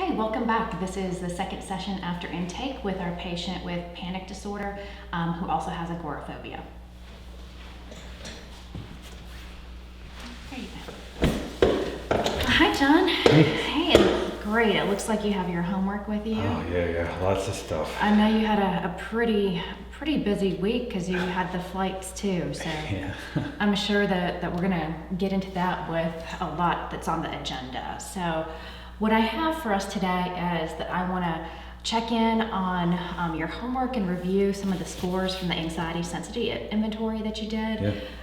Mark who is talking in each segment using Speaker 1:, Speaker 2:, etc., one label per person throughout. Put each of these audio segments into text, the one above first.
Speaker 1: Okay, welcome back. This is the second session after intake with our patient with panic disorder who also has agoraphobia. Great. Hi, John. Hey, great. It looks like you have your homework with you.
Speaker 2: Oh, yeah, lots of stuff.
Speaker 1: I know you had a pretty busy week because you had the flights too, so
Speaker 2: Yeah.
Speaker 1: I'm sure that we're gonna get into that with a lot that's on the agenda. So what I have for us today is that I want to check in on your homework and review some of the scores from the anxiety sensitivity inventory that you did.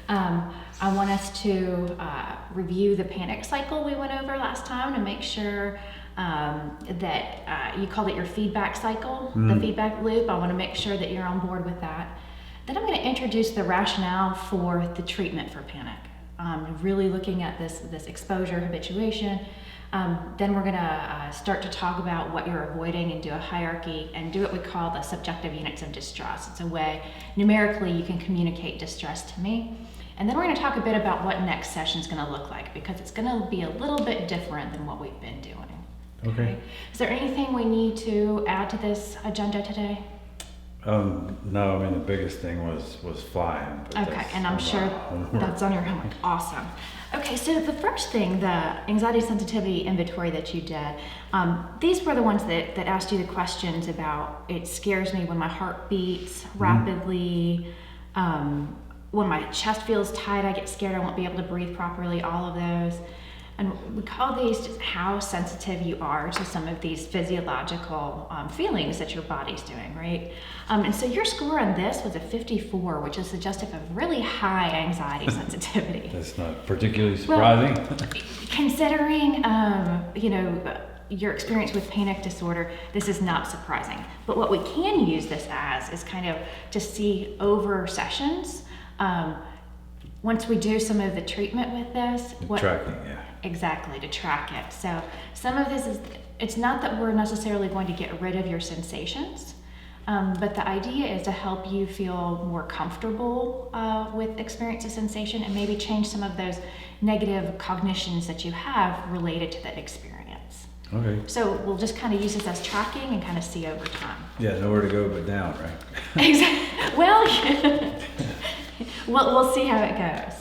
Speaker 2: Yeah.
Speaker 1: I want us to review the panic cycle we went over last time to make sure that you called it your feedback cycle, the feedback loop. I want to make sure that you're on board with that. Then I'm going to introduce the rationale for the treatment for panic. Really looking at this exposure habituation. Then we're going to start to talk about what you're avoiding and do a hierarchy and do what we call the subjective units of distress. It's a way numerically you can communicate distress to me. And then we're going to talk a bit about what next session is going to look like because it's going to be a little bit different than what we've been doing.
Speaker 2: Okay.
Speaker 1: Is there anything we need to add to this agenda today?
Speaker 2: No, I mean, the biggest thing was flying. But
Speaker 1: Okay, and I'm sure that's on your homework. Awesome. Okay, so the first thing, the anxiety sensitivity inventory that you did, these were the ones that asked you the questions about it scares me when my heart beats rapidly, when my chest feels tight, I get scared, I won't be able to breathe properly, all of those. And we call these just how sensitive you are to some of these physiological feelings that your body's doing, right? And so your score on this was a 54, which is suggestive of really high anxiety sensitivity.
Speaker 2: That's not particularly surprising.
Speaker 1: Well, considering, your experience with panic disorder, this is not surprising. But what we can use this as is kind of to see over sessions. Once we do some of the treatment with this,
Speaker 2: Tracking, yeah.
Speaker 1: Exactly, to track it. So some of this it's not that we're necessarily going to get rid of your sensations, but the idea is to help you feel more comfortable with experience of sensation and maybe change some of those negative cognitions that you have related to that experience.
Speaker 2: Okay.
Speaker 1: So we'll just kind of use this as tracking and kind of see over time.
Speaker 2: Yeah, nowhere to go but down, right?
Speaker 1: Exactly. Well, we'll see how it goes.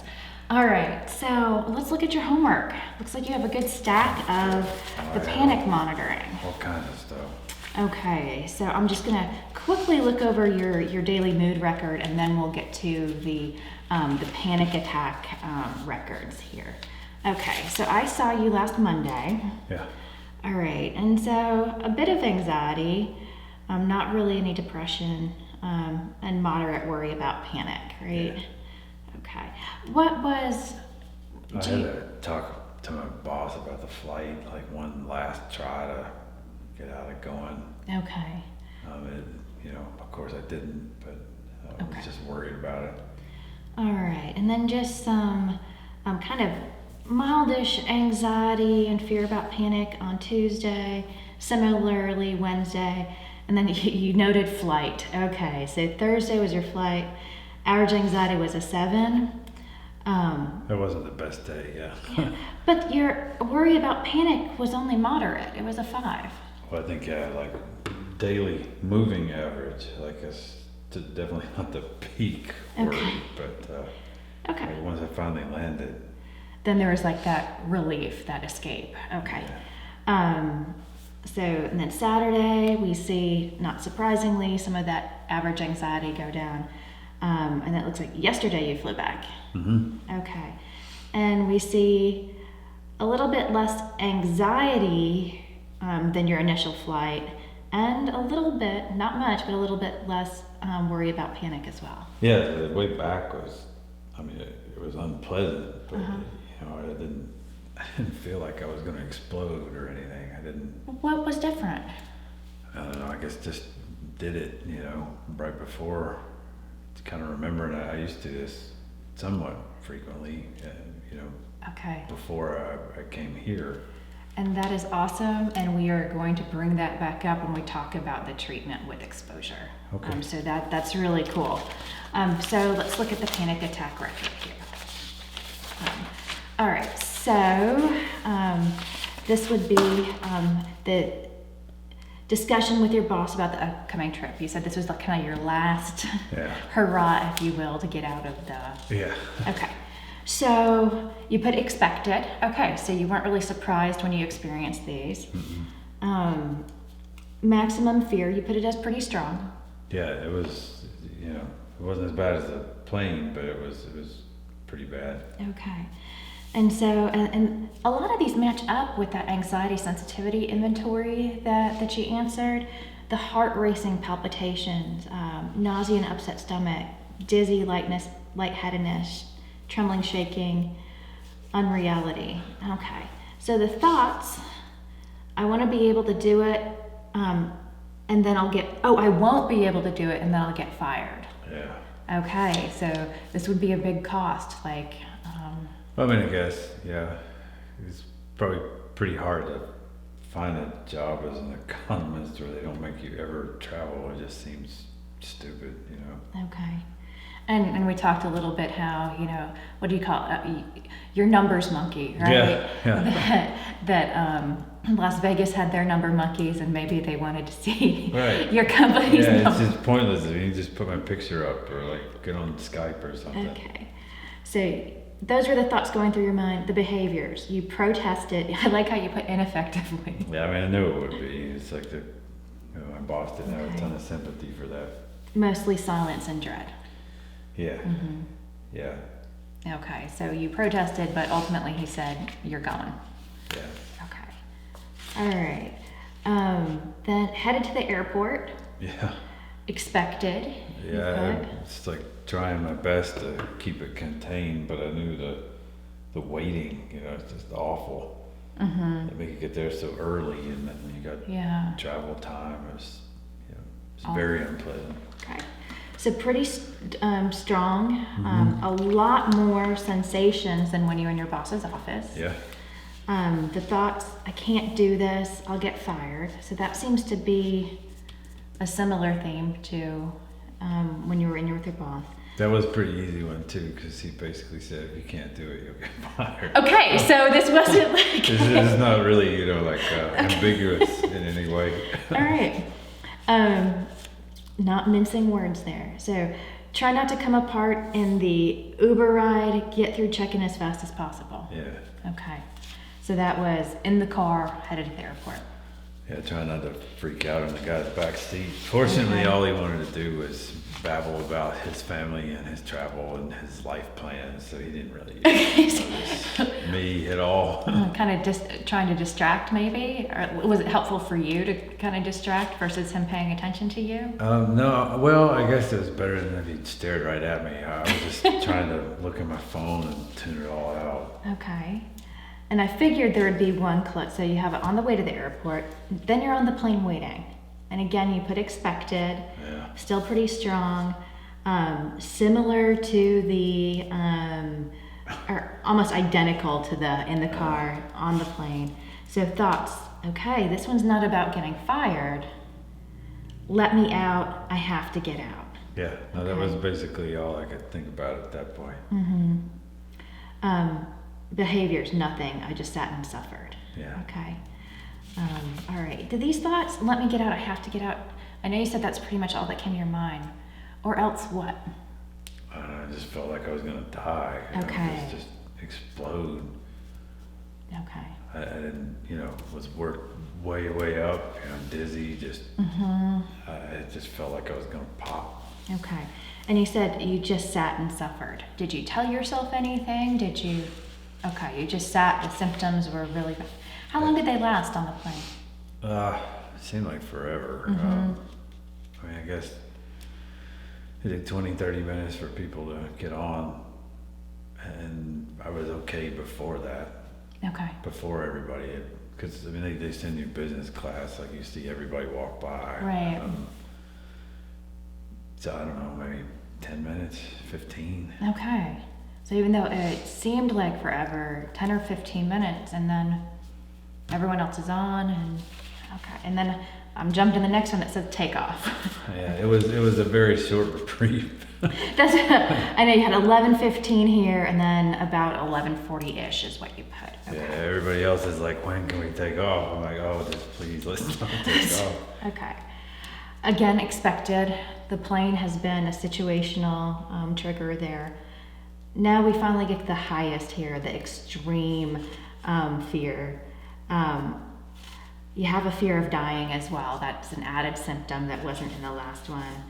Speaker 1: All right, so let's look at your homework. Looks like you have a good stack of the panic monitoring.
Speaker 2: All kinds of stuff.
Speaker 1: Okay, so I'm just gonna quickly look over your daily mood record and then we'll get to the panic attack records here. Okay, so I saw you last Monday.
Speaker 2: Yeah. All
Speaker 1: right, and so a bit of anxiety, not really any depression, and moderate worry about panic, right?
Speaker 2: Yeah.
Speaker 1: Okay. What was...
Speaker 2: I had to talk to my boss about the flight, like one last try to get out of going.
Speaker 1: Okay.
Speaker 2: Of course I didn't, but I was just worried about it.
Speaker 1: All right. And then just some kind of mildish anxiety and fear about panic on Tuesday, similarly Wednesday, and then you noted flight. Okay. So Thursday was your flight. Average anxiety was a 7.
Speaker 2: That wasn't the best day, yeah.
Speaker 1: But your worry about panic was only moderate. It was a 5.
Speaker 2: Well, I think, like daily moving average, like it's definitely not the peak worry, but like once I finally landed.
Speaker 1: Then there was like that relief, that escape. Okay.
Speaker 2: Yeah.
Speaker 1: So, and then Saturday, we see, not surprisingly, some of that average anxiety go down. And it looks like yesterday you flew back.
Speaker 2: Mm-hmm.
Speaker 1: Okay. And we see a little bit less anxiety than your initial flight, and a little bit, not much, but a little bit less worry about panic as well.
Speaker 2: Yeah, the way back was, it was unpleasant, but I didn't feel like I was going to explode or anything.
Speaker 1: What was different?
Speaker 2: I don't know, I guess just did it, right before. Kind of remembering I used to do this somewhat frequently, before I came here.
Speaker 1: And that is awesome, and we are going to bring that back up when we talk about the treatment with exposure.
Speaker 2: Okay.
Speaker 1: So that's really cool. So let's look at the panic attack record here. All right, so this would be the discussion with your boss about the upcoming trip. You said this was like kind of your last
Speaker 2: Yeah.
Speaker 1: hurrah, if you will, to get out of the.
Speaker 2: Yeah.
Speaker 1: Okay. So you put expected. Okay, so you weren't really surprised when you experienced these. Maximum fear, you put it as pretty strong.
Speaker 2: Yeah, it was, it wasn't as bad as the plane, but it was pretty bad.
Speaker 1: Okay. And so, and a lot of these match up with that anxiety sensitivity inventory that you answered. The heart racing, palpitations, nausea and upset stomach, dizzy, lightheadedness, trembling, shaking, unreality. Okay. So the thoughts, I want to be able to do it, and then I won't be able to do it, and then I'll get fired.
Speaker 2: Yeah.
Speaker 1: Okay, so this would be a big cost, like.
Speaker 2: I mean, I guess, yeah, it's probably pretty hard to find a job as an economist where they don't make you ever travel. It just seems stupid,
Speaker 1: Okay. And we talked a little bit how, what do you call it? Your numbers monkey, right?
Speaker 2: Yeah.
Speaker 1: that Las Vegas had their number monkeys, and maybe they wanted to see
Speaker 2: Right.
Speaker 1: your company's
Speaker 2: Yeah,
Speaker 1: number.
Speaker 2: it's just pointless. I mean, you just put my picture up or like get on Skype or something.
Speaker 1: Okay. So those were the thoughts going through your mind, the behaviors. You protested. I like how you put ineffectively.
Speaker 2: Yeah, I mean, I knew it would be. It's like my boss didn't have a ton of sympathy for that.
Speaker 1: Mostly silence and dread.
Speaker 2: Yeah.
Speaker 1: Mm-hmm.
Speaker 2: Yeah.
Speaker 1: Okay, so you protested, but ultimately he said, you're going.
Speaker 2: Yeah.
Speaker 1: Okay. All right. Then headed to the airport.
Speaker 2: Yeah.
Speaker 1: Expected.
Speaker 2: Yeah, it's like trying my best to keep it contained, but I knew the waiting, it's just awful.
Speaker 1: Mm-hmm.
Speaker 2: They make you get there so early, and then you got travel time. It's very unpleasant.
Speaker 1: Okay. So pretty strong, a lot more sensations than when you're in your boss's office.
Speaker 2: Yeah.
Speaker 1: The thoughts, I can't do this, I'll get fired. So that seems to be a similar theme to when you were in with your boss.
Speaker 2: That was a pretty easy one too, because he basically said, if you can't do it, you'll get fired.
Speaker 1: Okay, so this wasn't like...
Speaker 2: This is not really, ambiguous in any way.
Speaker 1: All right. Not mincing words there. So try not to come apart in the Uber ride, get through check-in as fast as possible.
Speaker 2: Yeah.
Speaker 1: Okay. So that was in the car, headed to the airport.
Speaker 2: Yeah, try not to freak out in the guy's back seat. Fortunately, all he wanted to do was babble about his family and his travel and his life plans, so he didn't really notice me at all.
Speaker 1: Kind of just trying to distract, maybe? Or was it helpful for you to kind of distract versus him paying attention to you?
Speaker 2: No, well, I guess it was better than if he'd stared right at me. I was just trying to look at my phone and tune it all out.
Speaker 1: Okay. And I figured there would be one clip. So you have it on the way to the airport, then you're on the plane waiting. And again, you put expected, still pretty strong, similar to the, or almost identical to in the car on the plane. So thoughts, okay, this one's not about getting fired. Let me out, I have to get out.
Speaker 2: Yeah, no, that was basically all I could think about at that point.
Speaker 1: Mm-hmm. Behaviors, nothing, I just sat and suffered.
Speaker 2: Yeah.
Speaker 1: Okay. All right. Do these thoughts, let me get out, I have to get out. I know you said that's pretty much all that came to your mind. Or else what?
Speaker 2: I don't know, I just felt like I was going to die. Just explode.
Speaker 1: Okay.
Speaker 2: I didn't, was worked way up, dizzy, just, it just felt like I was going to pop.
Speaker 1: Okay. And you said you just sat and suffered. Did you tell yourself anything? Okay, you just sat, the symptoms were really bad. How long did they last on the plane?
Speaker 2: It seemed like forever. I guess it took 20, 30 minutes for people to get on, and I was okay before that. Okay. Before everybody, because they send you business class, like you see everybody walk by.
Speaker 1: Right.
Speaker 2: So I don't know, maybe 10 minutes, 15.
Speaker 1: Okay. So even though it seemed like forever, 10 or 15 minutes, and then everyone else is on, and then I'm jumped in the next one that says take off.
Speaker 2: Yeah, it was a very short reprieve.
Speaker 1: I know you had 11:15 here, and then about 11:40-ish is what you put. Okay.
Speaker 2: Yeah, everybody else is like, when can we take off? I'm like, oh, just please please let's not take off.
Speaker 1: Okay. Again, expected. The plane has been a situational trigger there. Now we finally get to the highest here, the extreme fear. You have a fear of dying as well. That's an added symptom that wasn't in the last one.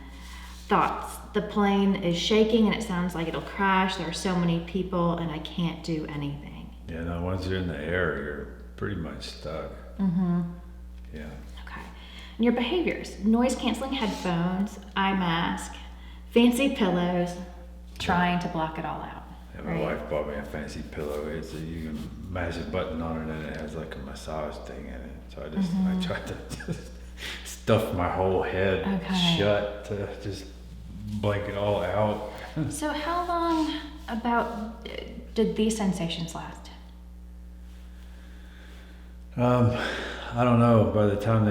Speaker 1: Thoughts. The plane is shaking and it sounds like it'll crash. There are so many people and I can't do anything.
Speaker 2: Yeah, no, once you're in the air, you're pretty much stuck. Yeah.
Speaker 1: Okay. And your behaviors: noise canceling headphones, eye mask, fancy pillows, trying to block it all out.
Speaker 2: Yeah, my wife bought me a fancy pillow. You can mash a button on it and it has like a massage thing in it. So I tried to just stuff my whole head shut to just blank it all out.
Speaker 1: So how long about did these sensations last?
Speaker 2: I don't know. By the time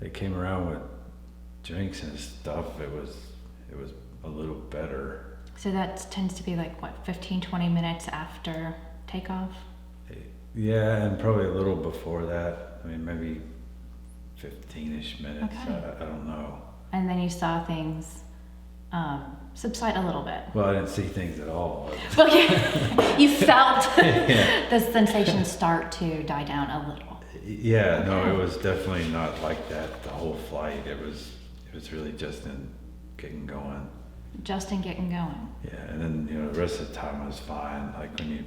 Speaker 2: they came around with drinks and stuff, it was a little better.
Speaker 1: So that tends to be like what, 15, 20 minutes after takeoff?
Speaker 2: Yeah, and probably a little before that. I mean, maybe 15-ish minutes.
Speaker 1: Okay.
Speaker 2: I don't know.
Speaker 1: And then you saw things subside a little bit.
Speaker 2: Well, I didn't see things at all.
Speaker 1: Well, you felt the sensations start to die down a little.
Speaker 2: Yeah, no, it was definitely not like that the whole flight. It was really just in getting going.
Speaker 1: Just in getting going.
Speaker 2: Yeah, and then, the rest of the time I was fine. Like when you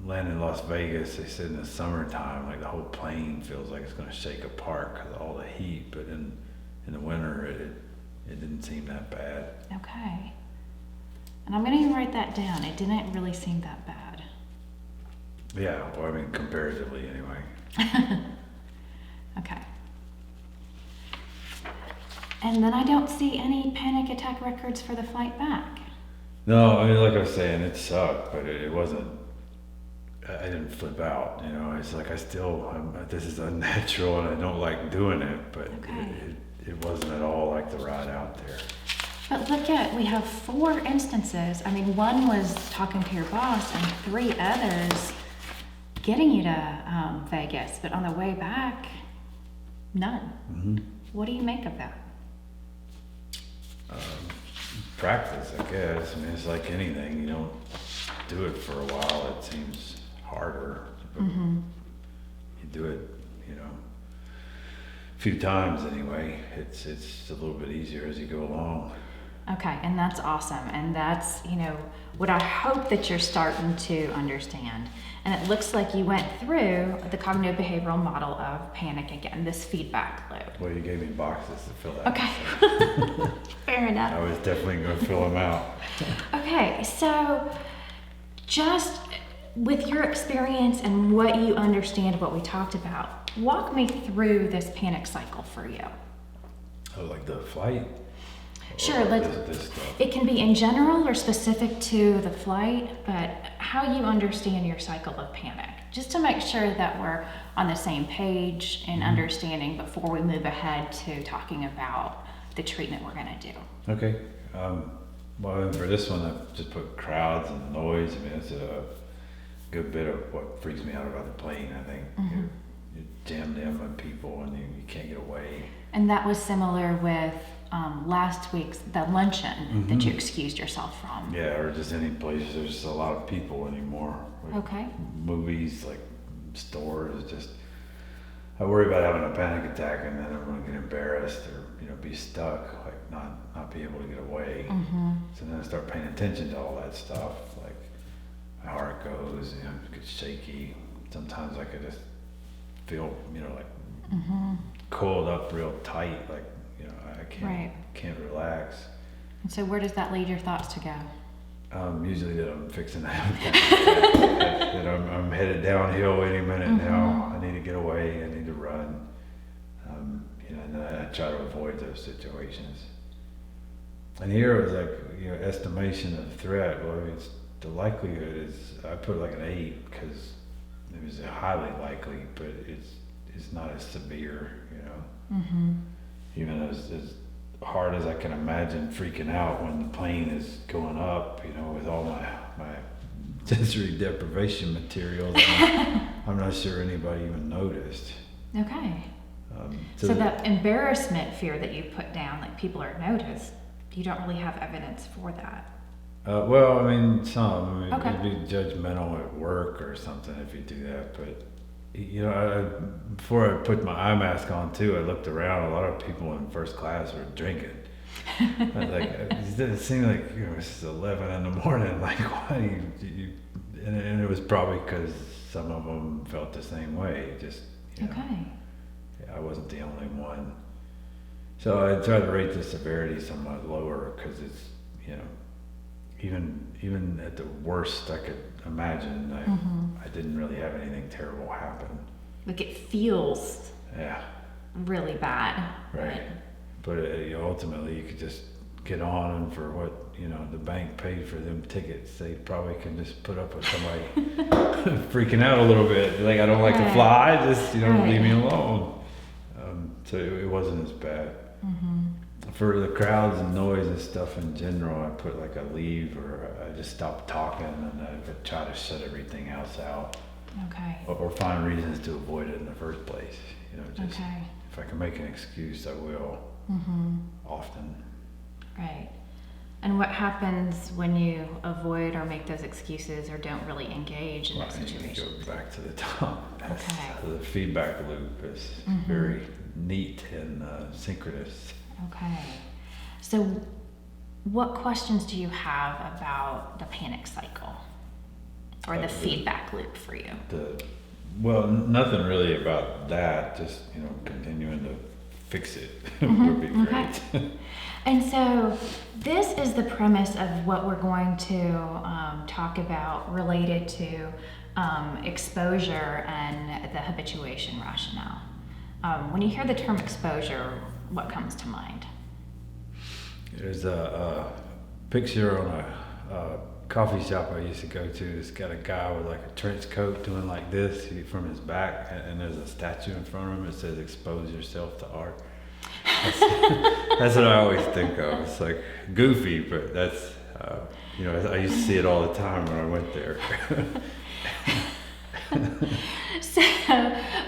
Speaker 2: land in Las Vegas, they said in the summertime, like the whole plane feels like it's going to shake apart because of all the heat. But in the winter, it didn't seem that bad.
Speaker 1: Okay. And I'm going to write that down. It didn't really seem that bad.
Speaker 2: Yeah, well, I mean, comparatively anyway.
Speaker 1: Okay. And then I don't see any panic attack records for the flight back.
Speaker 2: No, I mean, like I was saying, it sucked, but it wasn't, I didn't flip out, it's like this is unnatural and I don't like doing it, but it wasn't at all like the ride out there.
Speaker 1: But look we have 4 instances. I mean, one was talking to your boss and 3 others getting you to Vegas, but on the way back, none.
Speaker 2: Mm-hmm.
Speaker 1: What do you make of that?
Speaker 2: Practice, I guess. I mean, it's like anything. You don't do it for a while, it seems harder. But you do it, a few times anyway. It's a little bit easier as you go along.
Speaker 1: Okay, and that's awesome. And that's, what I hope that you're starting to understand. And it looks like you went through the cognitive behavioral model of panic again, this feedback loop.
Speaker 2: Well, you gave me boxes to fill out.
Speaker 1: Okay, fair enough.
Speaker 2: I was definitely going to fill them out.
Speaker 1: Okay, so just with your experience and what you understand, what we talked about, walk me through this panic cycle for you.
Speaker 2: Oh, like the flight?
Speaker 1: Sure,
Speaker 2: this stuff.
Speaker 1: It can be in general or specific to the flight, but how you understand your cycle of panic, just to make sure that we're on the same page and understanding before we move ahead to talking about the treatment we're going to do.
Speaker 2: Okay. Well, for this one, I've just put crowds and noise. I mean, it's a good bit of what freaks me out about the plane, I think. You're jammed in with people and you can't get away.
Speaker 1: And that was similar with last week's, the luncheon that you excused yourself from.
Speaker 2: Yeah, or just any place there's a lot of people anymore. Like
Speaker 1: Okay.
Speaker 2: Movies, like stores, just I worry about having a panic attack and then I'm going to get embarrassed or be stuck, like not be able to get away. So then I start paying attention to all that stuff, like my heart goes, it gets shaky. Sometimes I could just feel, like coiled up real tight, like I can't relax.
Speaker 1: And so where does that lead your thoughts to go?
Speaker 2: Usually that I'm fixing to have a panic attack, that I'm headed downhill any minute now. I need to get away. I need to run. And then I try to avoid those situations. And here it was like estimation of threat. Well, it's the likelihood is I put like an 8 because it was highly likely, but it's not as severe, Even as hard as I can imagine freaking out when the plane is going up, with all my sensory deprivation materials. I'm not sure anybody even noticed.
Speaker 1: Okay.
Speaker 2: So
Speaker 1: So that embarrassment fear that you put down, like people are noticed, you don't really have evidence for that.
Speaker 2: well, I mean, some. I mean,
Speaker 1: Okay.
Speaker 2: it'd be judgmental at work or something if you do that. But you know, before I put my eye mask on too, I looked around. A lot of people in first class were drinking. I was like, it seemed like it's 11 in the morning. Like, why do you and it was probably because some of them felt the same way. Just you know,
Speaker 1: Okay.
Speaker 2: I wasn't the only one. So I tried to rate the severity somewhat lower because it's, you know, even at the worst I could imagine, I didn't really have anything terrible happen.
Speaker 1: Like it feels
Speaker 2: Yeah,
Speaker 1: really bad.
Speaker 2: right. But ultimately, you could just get on, and for what the bank paid for them tickets, they probably can just put up with somebody freaking out a little bit. Like, I don't like to
Speaker 1: Right.
Speaker 2: fly, just
Speaker 1: Right.
Speaker 2: leave me alone. So it wasn't as bad. For the crowds and noise and stuff in general, I put like a leave, or I just stopped talking, and I would try to shut everything else out,
Speaker 1: Okay.
Speaker 2: or find reasons to avoid it in the first place. Just
Speaker 1: Okay.
Speaker 2: if I can make an excuse, I will. Often.
Speaker 1: Right. And what happens when you avoid or make those excuses or don't really engage in
Speaker 2: Well,
Speaker 1: those
Speaker 2: I need to
Speaker 1: situations?
Speaker 2: go back to the top.
Speaker 1: Okay.
Speaker 2: The feedback loop is very neat and synchronous.
Speaker 1: Okay. So, what questions do you have about the panic cycle or the feedback loop for you?
Speaker 2: Well, nothing really about that. Just continuing to fix it would be great.
Speaker 1: Okay. And so, this is the premise of what we're going to talk about related to exposure and the habituation rationale. When you hear the term exposure, what comes to mind?
Speaker 2: There's a picture on a coffee shop I used to go to. It's got a guy with like a trench coat doing like this from his back, and there's a statue in front of him that says "Expose yourself to art." That's what I always think of. It's like goofy, but that's I used to see it all the time when I went there.
Speaker 1: So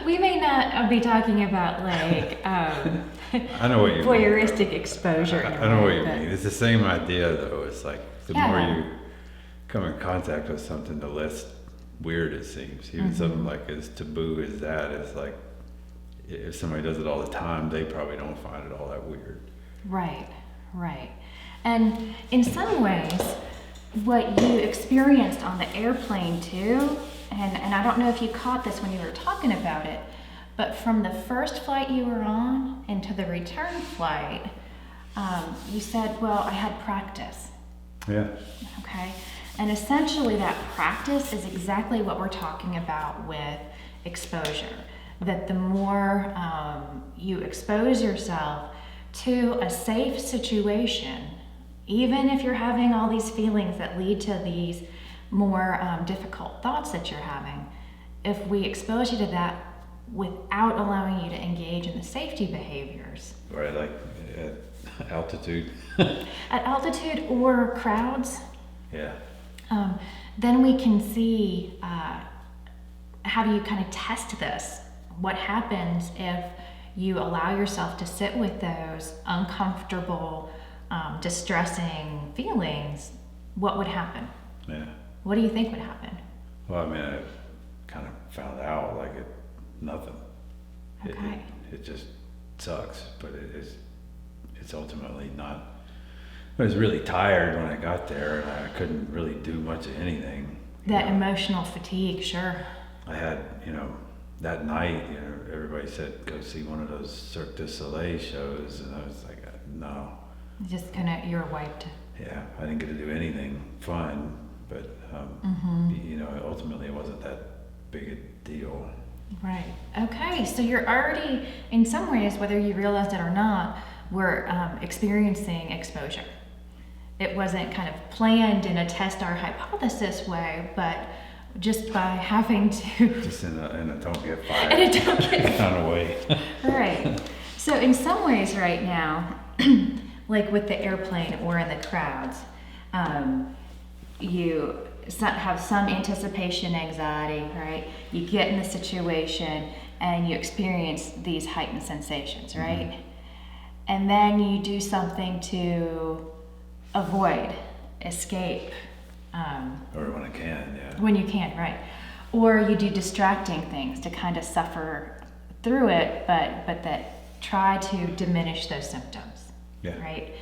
Speaker 1: we may not be talking about like
Speaker 2: I know what you
Speaker 1: voyeuristic
Speaker 2: mean.
Speaker 1: exposure. in a
Speaker 2: I know what
Speaker 1: way,
Speaker 2: you
Speaker 1: but-
Speaker 2: mean. It's the same idea, though. It's like the
Speaker 1: Yeah.
Speaker 2: more you come in contact with something, the less weird it seems. Even something like as taboo as that, it's like if somebody does it all the time, they probably don't find it all that weird.
Speaker 1: Right, right. And in some ways, what you experienced on the airplane too, and I don't know if you caught this when you were talking about it, but from the first flight you were on into the return flight, you said, well, I had practice,
Speaker 2: Yeah.
Speaker 1: okay? And essentially that practice is exactly what we're talking about with exposure. That the more you expose yourself to a safe situation, even if you're having all these feelings that lead to these more difficult thoughts that you're having, if we expose you to that without allowing you to engage in the safety behaviors.
Speaker 2: Right, like at altitude.
Speaker 1: At altitude or crowds,
Speaker 2: Yeah.
Speaker 1: then we can see how do you kind of test this? What happens if you allow yourself to sit with those uncomfortable, distressing feelings? What would happen?
Speaker 2: Yeah.
Speaker 1: What do you think would happen?
Speaker 2: Well, I mean, I kind of found out like nothing.
Speaker 1: Okay.
Speaker 2: It just sucks, but it's ultimately not. I was really tired when I got there, and I couldn't really do much of anything.
Speaker 1: That emotional fatigue, sure.
Speaker 2: I had, that night, everybody said go see one of those Cirque du Soleil shows, and I was like, no.
Speaker 1: Just kind of, you're wiped.
Speaker 2: Yeah, I didn't get to do anything fun, but ultimately it wasn't that big a deal.
Speaker 1: Right. Okay. So you're already, in some ways, whether you realize it or not, we're experiencing exposure. It wasn't kind of planned in a test our hypothesis way, but just by having to.
Speaker 2: Just in a don't get fired
Speaker 1: In a don't get
Speaker 2: kind of way.
Speaker 1: Right. So in some ways right now, like with the airplane or in the crowds, you have some anticipation anxiety, right? You get in the situation and you experience these heightened sensations, right? And then you do something to avoid, escape.
Speaker 2: Or when I can, yeah.
Speaker 1: When you can, right. Or you do distracting things to kind of suffer through it, but that try to diminish those symptoms,
Speaker 2: Yeah.
Speaker 1: right?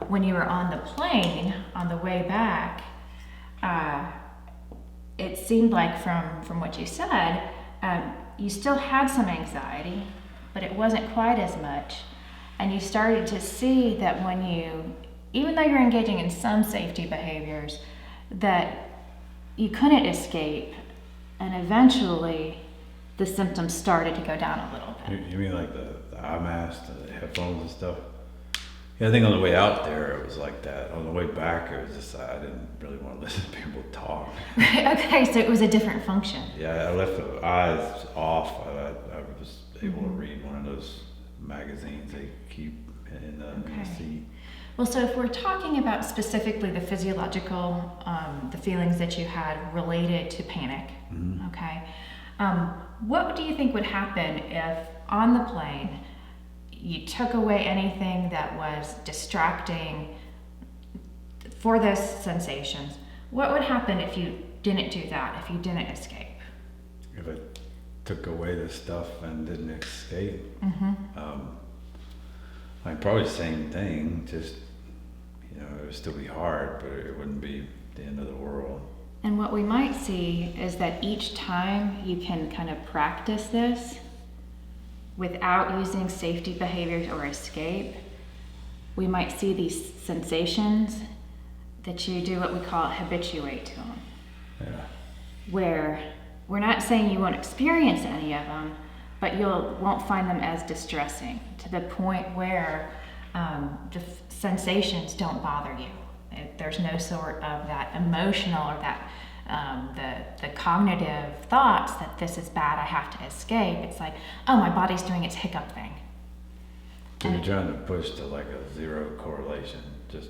Speaker 1: When you were on the plane on the way back, it seemed like from what you said, you still had some anxiety, but it wasn't quite as much. And you started to see that when you, even though you're engaging in some safety behaviors, that you couldn't escape, and eventually the symptoms started to go down a little bit.
Speaker 2: You mean like the eye mask, the headphones and stuff? Yeah, I think on the way out there it was like that. On the way back it was just I didn't really want to listen to people talk.
Speaker 1: Okay, so it was a different function.
Speaker 2: Yeah, I left the eyes off. I was able to read one of those magazines they keep in the seat.
Speaker 1: Well, so if we're talking about specifically the physiological, the feelings that you had related to panic, okay, what do you think would happen if on the plane you took away anything that was distracting for those sensations? What would happen if you didn't do that, if you didn't escape?
Speaker 2: If I took away the stuff and didn't escape, I'd probably the same thing, just, it would still be hard, but it wouldn't be the end of the world.
Speaker 1: And what we might see is that each time you can kind of practice this without using safety behaviors or escape, we might see these sensations that you do what we call habituate to them.
Speaker 2: Yeah.
Speaker 1: Where we're not saying you won't experience any of them, but you won't find them as distressing to the point where the sensations don't bother you. There's no sort of that emotional or that the cognitive thoughts that this is bad, I have to escape. It's like, oh, my body's doing its hiccup thing.
Speaker 2: So you're trying to push to like a zero correlation, just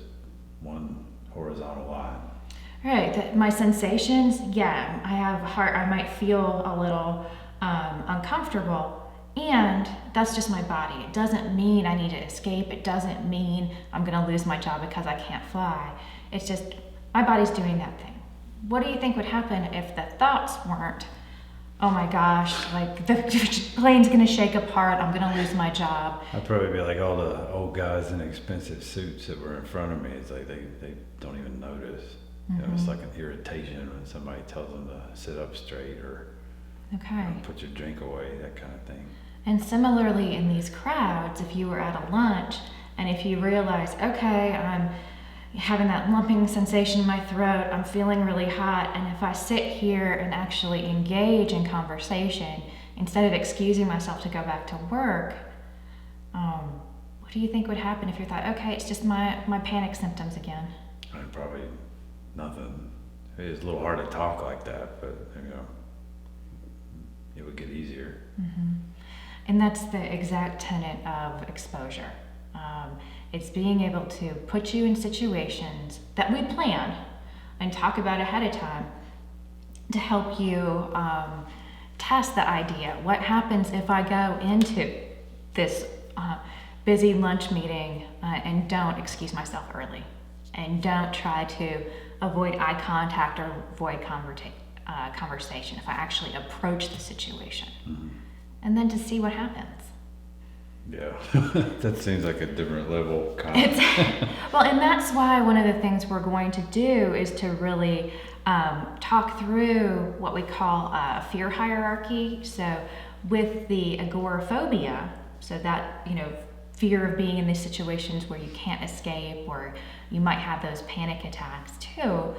Speaker 2: one horizontal line.
Speaker 1: Right, my sensations, yeah, I might feel a little uncomfortable, and that's just my body. It doesn't mean I need to escape. It doesn't mean I'm gonna lose my job because I can't fly. It's just, my body's doing that thing. What do you think would happen if the thoughts weren't, oh my gosh, like the plane's gonna shake apart, I'm gonna lose my job?
Speaker 2: I'd probably be like all the old guys in expensive suits that were in front of me. It's like they don't even notice. It's like an irritation when somebody tells them to sit up straight or put your drink away, that kind of thing.
Speaker 1: And similarly in these crowds, if you were at a lunch and if you realize, okay, I'm having that lumping sensation in my throat, I'm feeling really hot, and if I sit here and actually engage in conversation instead of excusing myself to go back to work, what do you think would happen if you thought, okay, it's just my panic symptoms again?
Speaker 2: Probably nothing. It's a little hard to talk like that, but it would get easier.
Speaker 1: And that's the exact tenet of exposure. It's being able to put you in situations that we plan and talk about ahead of time to help you test the idea. What happens if I go into this busy lunch meeting and don't excuse myself early and don't try to avoid eye contact or avoid conversation, if I actually approach the situation, and then to see what happens.
Speaker 2: Yeah, that seems like a different level.
Speaker 1: Well, and that's why one of the things we're going to do is to really talk through what we call a fear hierarchy. So with the agoraphobia, so that, fear of being in these situations where you can't escape or you might have those panic attacks too,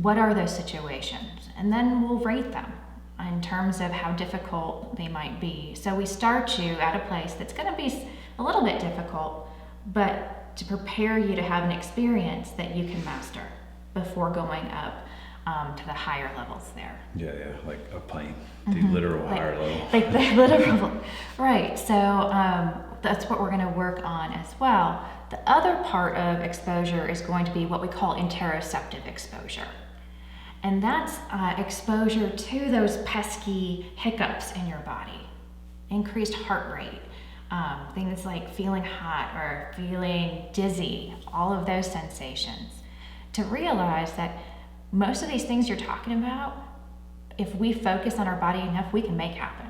Speaker 1: what are those situations? And then we'll rate them in terms of how difficult they might be. So we start you at a place that's going to be a little bit difficult, but to prepare you to have an experience that you can master before going up to the higher levels there.
Speaker 2: Yeah, like a plane, the literal higher level.
Speaker 1: Like the literal, right. So that's what we're going to work on as well. The other part of exposure is going to be what we call interoceptive exposure. And that's exposure to those pesky hiccups in your body, increased heart rate, things like feeling hot or feeling dizzy, all of those sensations. To realize that most of these things you're talking about, if we focus on our body enough, we can make happen.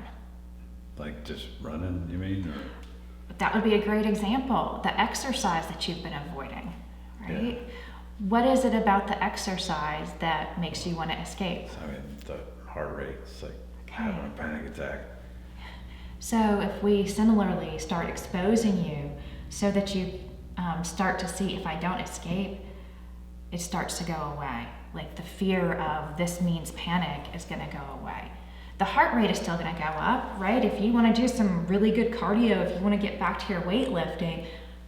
Speaker 2: Like just running, you mean? Or?
Speaker 1: That would be a great example. The exercise that you've been avoiding, right?
Speaker 2: Yeah.
Speaker 1: What is it about the exercise that makes you want to escape?
Speaker 2: I mean, the heart rate, it's like having a panic attack.
Speaker 1: So if we similarly start exposing you so that you start to see, if I don't escape, it starts to go away. Like the fear of this means panic is going to go away. The heart rate is still going to go up, right? If you want to do some really good cardio, if you want to get back to your weightlifting,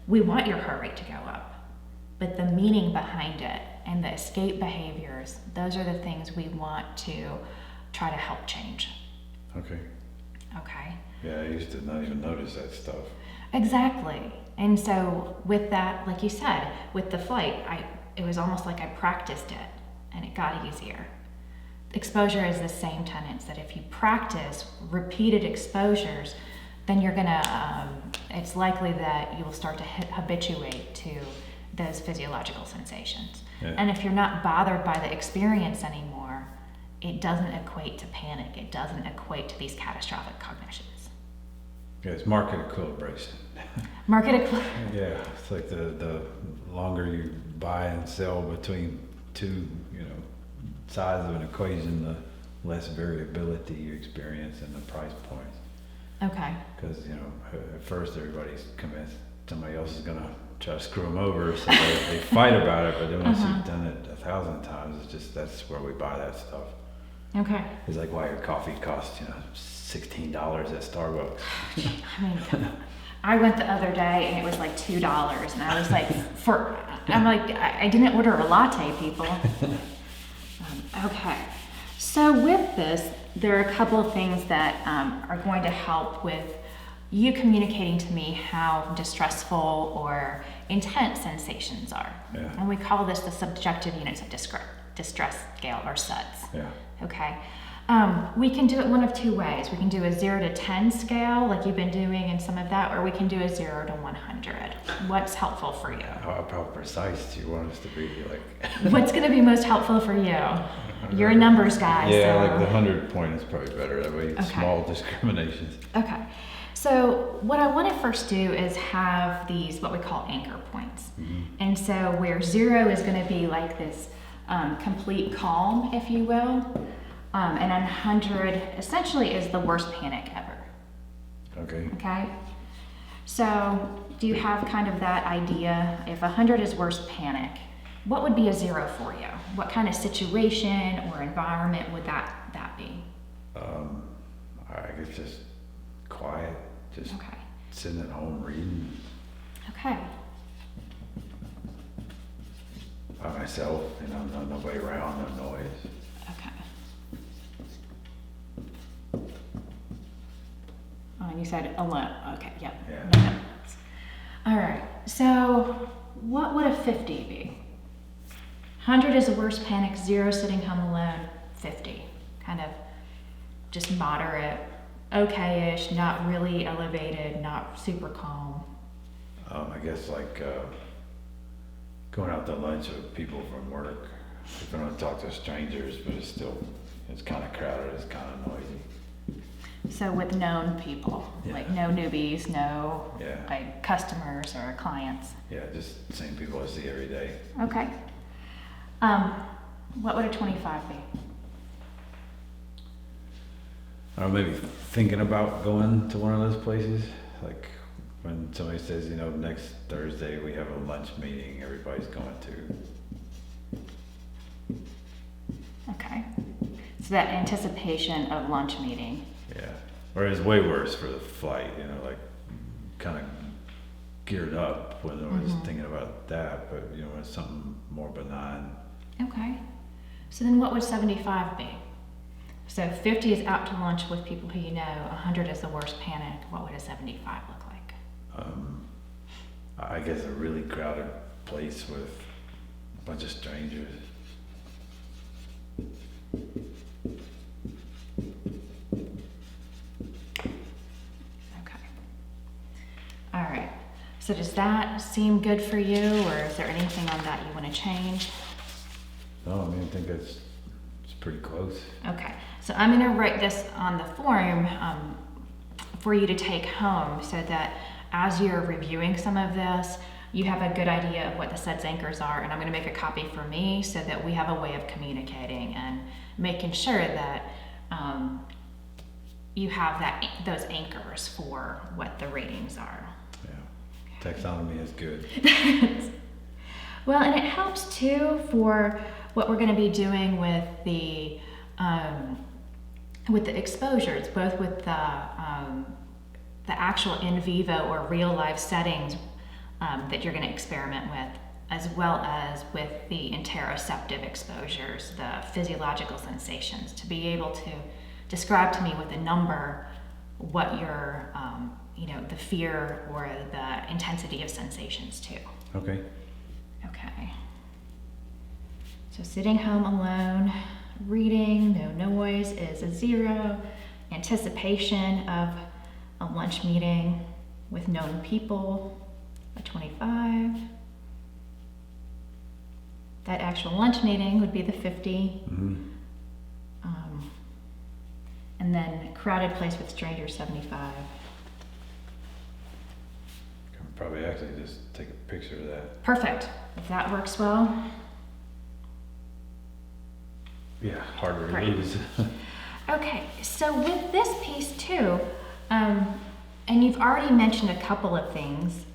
Speaker 1: we want your heart rate to go up. But the meaning behind it and the escape behaviors, those are the things we want to try to help change.
Speaker 2: Okay.
Speaker 1: Okay.
Speaker 2: Yeah, I used to not even notice that stuff.
Speaker 1: Exactly. And so with that, like you said, with the flight, it was almost like I practiced it and it got easier. Exposure is the same tenets, that if you practice repeated exposures, then you're gonna, it's likely that you will start to habituate to those physiological sensations.
Speaker 2: Yeah.
Speaker 1: And if you're not bothered by the experience anymore, it doesn't equate to panic. It doesn't equate to these catastrophic cognitions.
Speaker 2: Yeah, it's market equilibration.
Speaker 1: Yeah,
Speaker 2: it's like the longer you buy and sell between two, sides of an equation, the less variability you experience in the price points.
Speaker 1: Okay.
Speaker 2: Because, at first everybody's convinced somebody else is going to try to screw them over, so they fight about it, but then once you've done it 1,000 times, it's just, that's where we buy that stuff.
Speaker 1: Okay.
Speaker 2: It's like why your coffee costs, $16 at Starbucks.
Speaker 1: I mean, I went the other day and it was like $2, and I was like, I didn't order a latte, people. Okay. So with this, there are a couple of things that are going to help with you communicating to me how distressful or intense sensations are.
Speaker 2: Yeah.
Speaker 1: And we call this the subjective units of distress scale, or SUDS.
Speaker 2: Yeah.
Speaker 1: Okay. We can do it one of two ways. We can do a 0 to 10 scale, like you've been doing in some of that, or we can do a 0 to 100. What's helpful for you?
Speaker 2: How precise do you want us to be?
Speaker 1: What's going to be most helpful for you? You're a numbers guy.
Speaker 2: Yeah,
Speaker 1: so.
Speaker 2: like the 100 point is probably better. That way,
Speaker 1: Okay.
Speaker 2: Small discriminations.
Speaker 1: Okay. So what I want to first do is have these, what we call anchor points.
Speaker 2: Mm-hmm.
Speaker 1: And so where 0 is going to be like this complete calm, if you will. And 100 essentially is the worst panic ever.
Speaker 2: Okay.
Speaker 1: Okay? So do you have kind of that idea? If 100 is worst panic, what would be a 0 for you? What kind of situation or environment would that be?
Speaker 2: I guess just quiet, just
Speaker 1: Okay.
Speaker 2: sitting at home reading
Speaker 1: Okay.
Speaker 2: by myself, nobody around, no noise.
Speaker 1: Okay. Oh, and you said alone. Okay, yep.
Speaker 2: Yeah.
Speaker 1: No notes. All right. So what would a 50 be? 100 is the worst panic, 0 sitting home alone, 50. Kind of just moderate, okay-ish, not really elevated, not super calm.
Speaker 2: I guess going out to lunch with people from work. If I don't talk to strangers, but it's kind of crowded, it's kind of noisy.
Speaker 1: So with known people,
Speaker 2: Yeah.
Speaker 1: like no newbies, no
Speaker 2: Yeah.
Speaker 1: like customers or clients.
Speaker 2: Yeah, just the same people I see every day.
Speaker 1: Okay. What would a 25 be?
Speaker 2: Or maybe thinking about going to one of those places, like when somebody says, next Thursday we have a lunch meeting everybody's going to.
Speaker 1: Okay. So that anticipation of lunch meeting.
Speaker 2: Yeah. Or it's way worse for the flight, kind of geared up when I was thinking about that, but it's something more benign.
Speaker 1: Okay. So then what would 75 be? So 50 is out to lunch with people who you know, 100 is the worst panic. What would a 75 look like?
Speaker 2: I guess a really crowded place with a bunch of strangers.
Speaker 1: Okay. All right. So does that seem good for you, or is there anything on that you want to change?
Speaker 2: No, I mean, I think it's pretty close.
Speaker 1: Okay. So I'm going to write this on the form for you to take home so that as you're reviewing some of this, you have a good idea of what the SUDS anchors are, and I'm going to make a copy for me so that we have a way of communicating and making sure that you have those anchors for what the ratings are.
Speaker 2: Yeah, taxonomy is good.
Speaker 1: Well, and it helps too for what we're going to be doing with the exposures, both with the actual in vivo or real life settings that you're going to experiment with, as well as with the interoceptive exposures, the physiological sensations, to be able to describe to me with a number what your, the fear or the intensity of sensations too.
Speaker 2: Okay.
Speaker 1: Okay. So sitting home alone, reading, no noise is a 0. Anticipation of a lunch meeting with known people, a 25. That actual lunch meeting would be the 50.
Speaker 2: Mm-hmm.
Speaker 1: And then crowded place with strangers, 75.
Speaker 2: Can probably actually just take a picture of that.
Speaker 1: Perfect. If that works well.
Speaker 2: Yeah, hard to
Speaker 1: Great.
Speaker 2: lose.
Speaker 1: Okay, so with this piece too, and you've already mentioned a couple of things,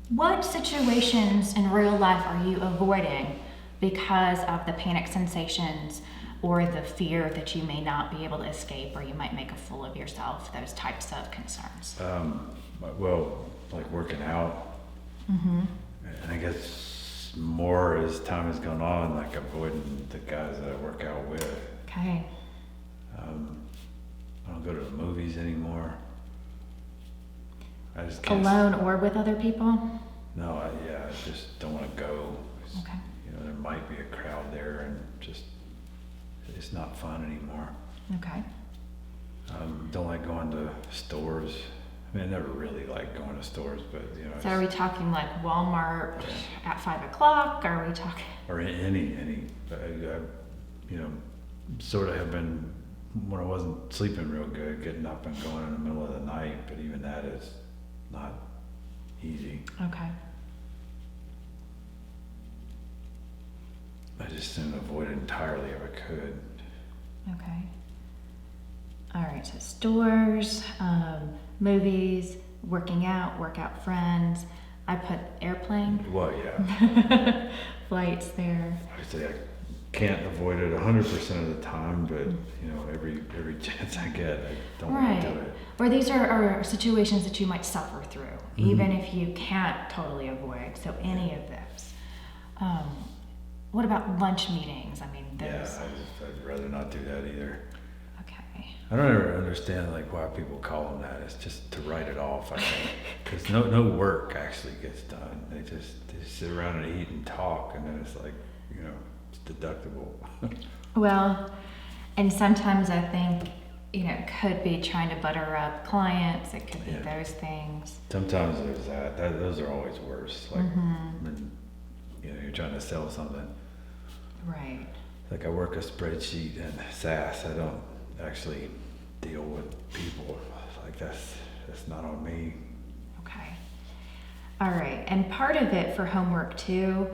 Speaker 1: what situations in real life are you avoiding because of the panic sensations or the fear that you may not be able to escape, or you might make a fool of yourself, those types of concerns?
Speaker 2: Well, like working out.
Speaker 1: Mm-hmm.
Speaker 2: And I guess more as time has gone on, like avoiding the guys that I work out with.
Speaker 1: Okay.
Speaker 2: I don't go to the movies anymore. I just can't.
Speaker 1: Alone or with other people?
Speaker 2: No, I just don't want to go.
Speaker 1: Okay.
Speaker 2: There might be a crowd there, and just it's not fun anymore.
Speaker 1: Okay.
Speaker 2: Don't like going to stores. I mean, I never really liked going to stores, but
Speaker 1: So are we talking like Walmart at 5 o'clock? Are we talking?
Speaker 2: or any. I sort of have been, when I wasn't sleeping real good, getting up and going in the middle of the night, but even that is not easy.
Speaker 1: Okay.
Speaker 2: I just didn't avoid it entirely if I could.
Speaker 1: Okay. All right, so stores, movies, working out, workout friends. I put airplane.
Speaker 2: Well, yeah.
Speaker 1: Flights there.
Speaker 2: I say I can't avoid it 100% of the time, but every chance I get, I don't want to do it.
Speaker 1: Or these are situations that you might suffer through, even if you can't totally avoid. So any of those. What about lunch meetings? I mean, those.
Speaker 2: Yeah, I'd rather not do that either.
Speaker 1: Okay.
Speaker 2: I don't ever understand why people call them that. It's just to write it off, I think. Because no work actually gets done. They just sit around and eat and talk, and then it's like, it's deductible.
Speaker 1: Well, and sometimes I think, it could be trying to butter up clients. It could be those things.
Speaker 2: Sometimes there's that. Those are always worse. Like when you're trying to sell something.
Speaker 1: Right.
Speaker 2: Like I work a spreadsheet in SAS. I don't actually deal with people. Like that's not on me.
Speaker 1: Okay. All right. And part of it for homework too,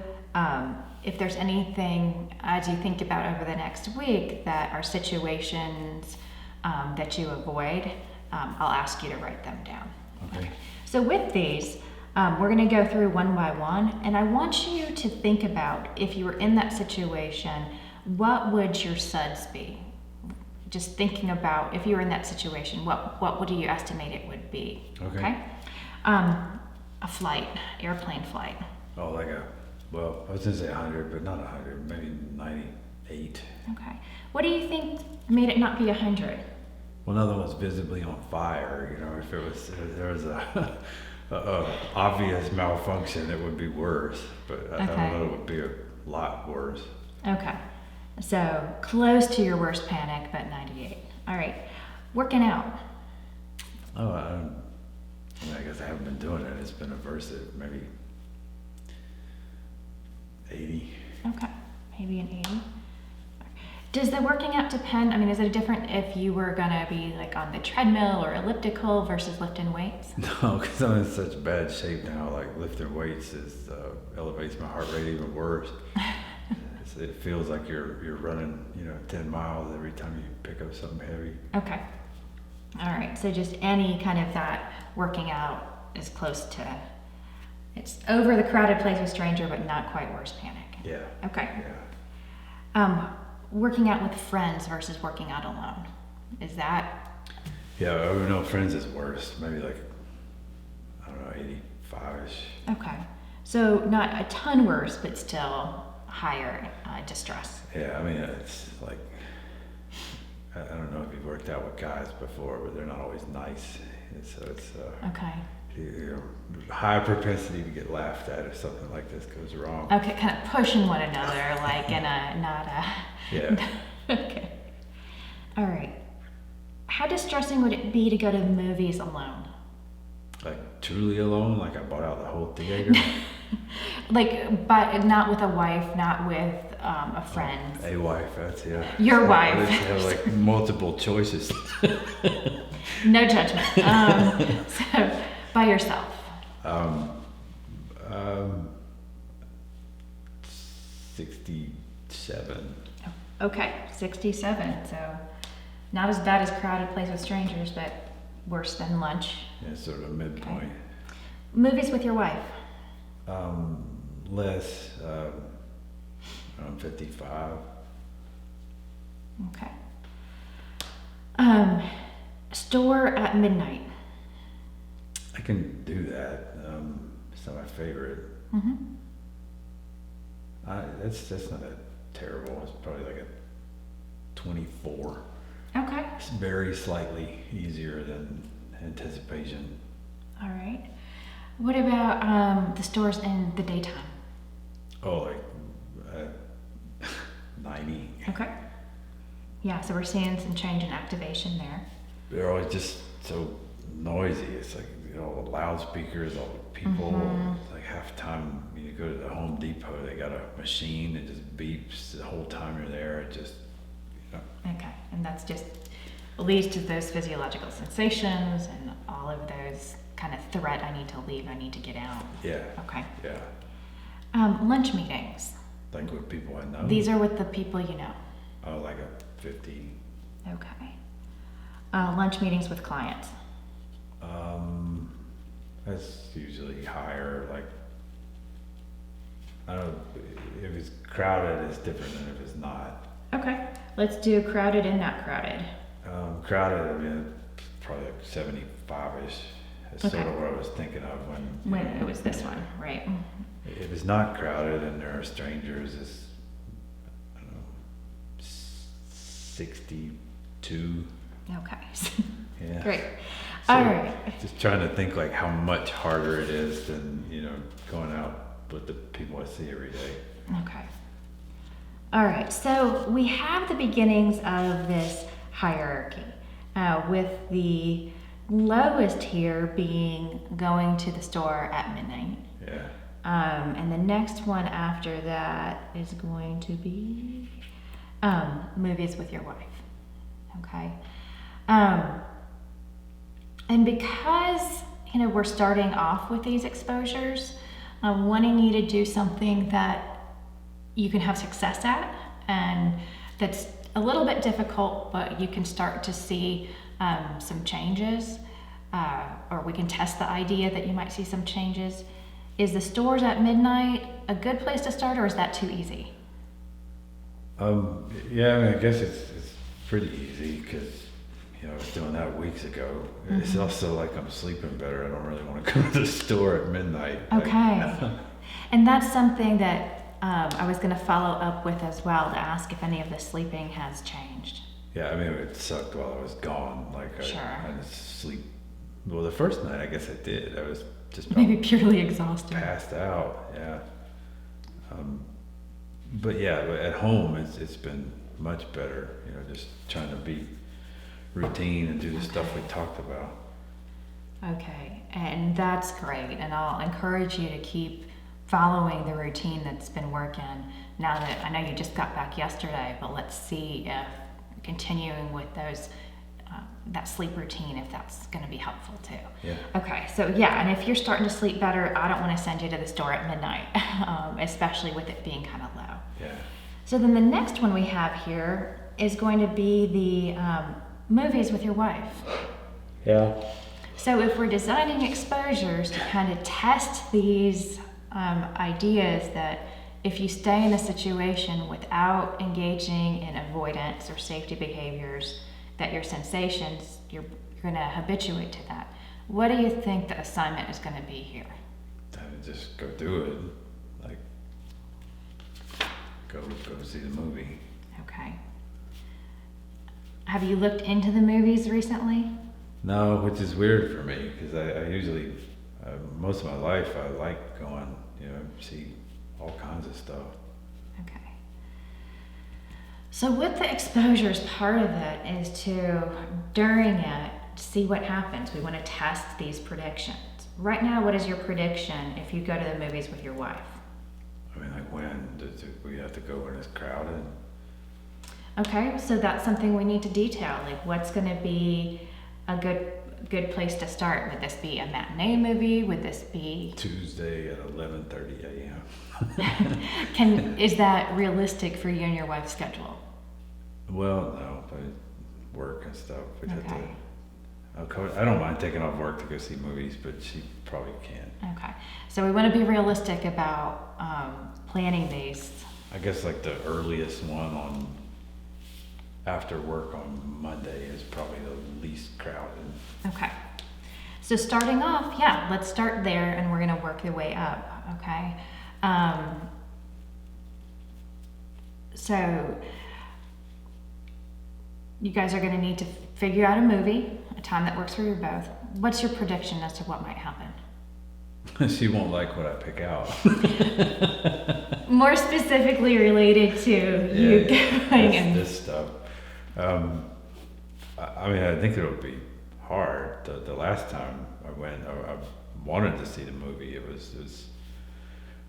Speaker 1: if there's anything as you think about over the next week that are situations that you avoid, I'll ask you to write them down.
Speaker 2: Okay.
Speaker 1: So with these, we're going to go through one by one, and I want you to think about, if you were in that situation, what would your SUDS be? Just thinking about, if you were in that situation, what would you estimate it would be?
Speaker 2: Okay.
Speaker 1: A flight, airplane flight.
Speaker 2: Oh, I was gonna say 100, but not 100, maybe 98.
Speaker 1: Okay. What do you think made it not be 100?
Speaker 2: Well, another one's visibly on fire. If there was a obvious malfunction, it would be worse. But I don't know, it would be a lot worse.
Speaker 1: Okay. So close to your worst panic, but 98. All right. Working out.
Speaker 2: Oh, I guess I haven't been doing it. It's been aversive, maybe 80.
Speaker 1: Okay. Maybe an 80. Does the working out depend? I mean, is it different if you were going to be like on the treadmill or elliptical versus lifting weights?
Speaker 2: No, because I'm in such bad shape now. Like lifting weights elevates my heart rate even worse. It feels like you're running, 10 miles every time you pick up something heavy.
Speaker 1: Okay. All right. So just any kind of that working out is close to, it's over the crowded place with stranger, but not quite worst panic.
Speaker 2: Yeah.
Speaker 1: Okay.
Speaker 2: Yeah.
Speaker 1: Working out with friends versus working out alone. Is that?
Speaker 2: Yeah, I don't know. Friends is worse. Maybe like, I don't know, 85-ish.
Speaker 1: Okay. So not a ton worse, but still higher distress.
Speaker 2: Yeah, I mean, it's like, I don't know if you've worked out with guys before, but they're not always nice. So it's
Speaker 1: Okay.
Speaker 2: High propensity to get laughed at if something like this goes wrong.
Speaker 1: Okay, kind of pushing one another, like in a, not a.
Speaker 2: Yeah.
Speaker 1: Okay. All right. How distressing would it be to go to the movies alone?
Speaker 2: Like truly alone, like I bought out the whole theater.
Speaker 1: Like, but not with a wife, not with a friend.
Speaker 2: A wife, that's
Speaker 1: Your
Speaker 2: so
Speaker 1: wife.
Speaker 2: I just have like multiple choices.
Speaker 1: No judgment. So by yourself.
Speaker 2: 67.
Speaker 1: Okay, 67. So not as bad as crowded place with strangers, but worse than lunch.
Speaker 2: Yeah, sort of a midpoint.
Speaker 1: Okay. Movies with your wife.
Speaker 2: Less, around 55.
Speaker 1: Okay. Store at midnight.
Speaker 2: I can do that. It's not my favorite.
Speaker 1: Mm-hmm.
Speaker 2: That's not that terrible. It's probably like a 24.
Speaker 1: Okay.
Speaker 2: It's very slightly easier than anticipation.
Speaker 1: All right. What about the stores in the daytime?
Speaker 2: Oh, like 90.
Speaker 1: Okay. Yeah, so we're seeing some change in activation there.
Speaker 2: They're always just so noisy. It's like, loudspeakers, all the people.
Speaker 1: Mm-hmm.
Speaker 2: It's like half the time you go to the Home Depot, they got a machine that just beeps the whole time you're there. It just,
Speaker 1: Okay, and that's just leads to those physiological sensations and all of those kind of threat, I need to leave, I need to get out.
Speaker 2: Yeah.
Speaker 1: Okay.
Speaker 2: Yeah.
Speaker 1: Lunch meetings.
Speaker 2: Like with people I know.
Speaker 1: These are with the people you know.
Speaker 2: Oh, like a 50.
Speaker 1: Okay. Lunch meetings with clients.
Speaker 2: That's usually higher. Like, I don't know, if it's crowded, it's different than if it's not.
Speaker 1: Okay. Let's do crowded and not crowded.
Speaker 2: Crowded, I mean, probably like 75-ish. That's
Speaker 1: Okay.
Speaker 2: sort of what I was thinking of
Speaker 1: When it was this one, right?
Speaker 2: If it's not crowded and there are strangers, it's, I don't know, 62.
Speaker 1: Okay.
Speaker 2: Yeah.
Speaker 1: Great.
Speaker 2: So
Speaker 1: All right.
Speaker 2: just trying to think like how much harder it is than, going out with the people I see every day.
Speaker 1: Okay. All right. So we have the beginnings of this hierarchy, with the lowest here being going to the store at midnight.
Speaker 2: Yeah.
Speaker 1: And the next one after that is going to be movies with your wife. Okay. And because, we're starting off with these exposures, I'm wanting you to do something that you can have success at, and that's a little bit difficult, but you can start to see some changes, or we can test the idea that you might see some changes. Is the stores at midnight a good place to start, or is that too easy?
Speaker 2: Yeah, I mean, I guess it's pretty easy because, I was doing that weeks ago. Mm-hmm. It's also like I'm sleeping better. I don't really want to go to the store at midnight.
Speaker 1: Okay. And that's something that I was going to follow up with as well, to ask if any of the sleeping has changed.
Speaker 2: Yeah, I mean, it sucked while I was gone. Like,
Speaker 1: Sure.
Speaker 2: I didn't sleep. Well, the first night, I guess I did. I was just
Speaker 1: maybe purely exhausted.
Speaker 2: passed out, yeah. but yeah, but at home it's been much better. You know, just trying to be routine and do the stuff we talked about.
Speaker 1: Okay, and that's great, and I'll encourage you to keep following the routine that's been working. Now that I know you just got back yesterday, but let's see if continuing with those that sleep routine, if that's going to be helpful too.
Speaker 2: Yeah.
Speaker 1: Okay, so yeah, and if you're starting to sleep better, I don't want to send you to the store at midnight, especially with it being kind of low.
Speaker 2: Yeah.
Speaker 1: So then the next one we have here is going to be the movies with your wife.
Speaker 3: Yeah.
Speaker 1: So if we're designing exposures to kind of test these ideas that if you stay in a situation without engaging in avoidance or safety behaviors, that your sensations, you're going to habituate to that. What do you think the assignment is going to be here?
Speaker 2: Just go do it. Like, go see the movie.
Speaker 1: Okay. Have you looked into the movies recently?
Speaker 2: No, which is weird for me because I usually, most of my life, I like going, see all kinds of stuff.
Speaker 1: Okay. So with the exposures, part of it is to, during it, see what happens. We want to test these predictions. Right now, what is your prediction if you go to the movies with your wife?
Speaker 2: I mean, like when we have to go when it's crowded?
Speaker 1: Okay, so that's something we need to detail. Like, what's going to be a good place to start? Would this be a matinee movie? Would this be
Speaker 2: Tuesday at 11:30 a.m.
Speaker 1: Is that realistic for you and your wife's schedule?
Speaker 2: Well, no, but work and stuff. We'd have
Speaker 1: Okay.
Speaker 2: I don't mind taking off work to go see movies, but she probably can't.
Speaker 1: Okay, so we want to be realistic about planning these.
Speaker 2: I guess like the earliest one on after work on Monday is probably the least crowded.
Speaker 1: Okay. So starting off, yeah, let's start there and we're going to work the way up, okay? So you guys are going to need to figure out a movie, a time that works for you both. What's your prediction as to what might happen?
Speaker 2: She won't like what I pick out.
Speaker 1: More specifically related to you going and
Speaker 2: this stuff. I mean, I think it'll be hard. The last time I went, I wanted to see the movie. It was